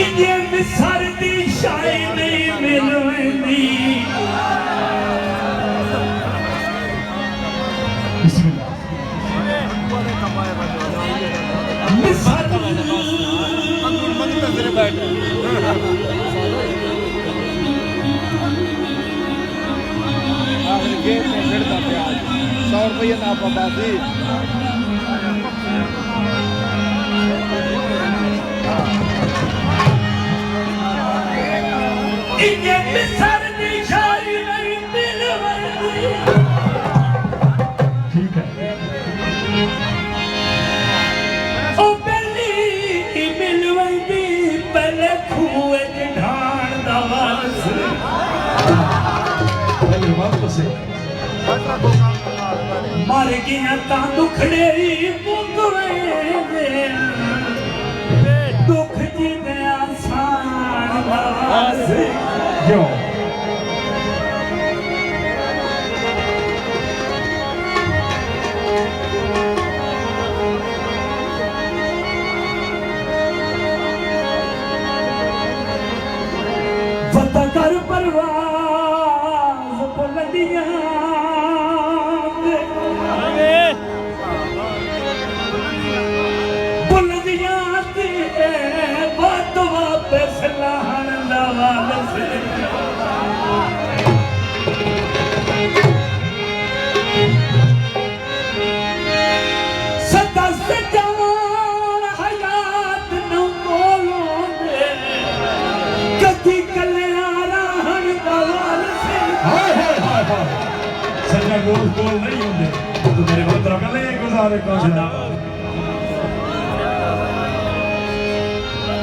इन्हें मिसर दी शाई नहीं मिलवेंदी मिसर गेम में गिरता पे आज 100 रुपये ना पाबादी इन्हें मिसर दी शाई नहीं मिलवेंदी ठीक है ओ बेली मिलवेंदी पहले खूए च ढाण दा वास मर गया ता दुखड़ेरी मुकवे दुख जी दे आसान वास जो पता कर परवाज़ बुलंदियां गोल गोल नहीं होंगे तो मेरे पुत्र कल एक गुजारे कौन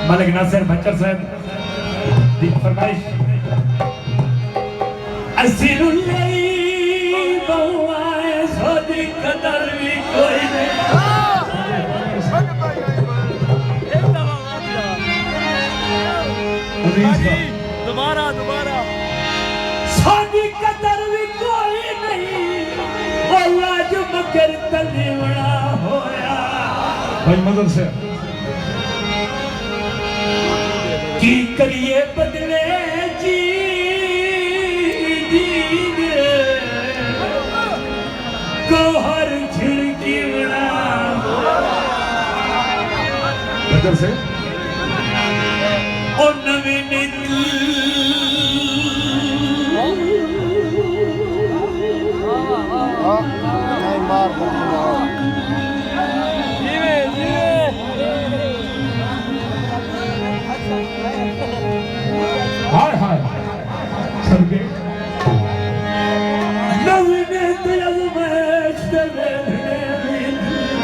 मलिक नासिर बच्चर साहब दी फरमाइश असीरुल्लाई बवाए सोदी कदर भी कोई नहीं दोबारा दोबारा सोदी कदर भी कोई नहीं अल्लाह जो मगर तलीवड़ा होया भाई मदर से की करिए बदले जी को हर झिड़की बड़ा मदर से ओ नवी नीति हाय हाय सबके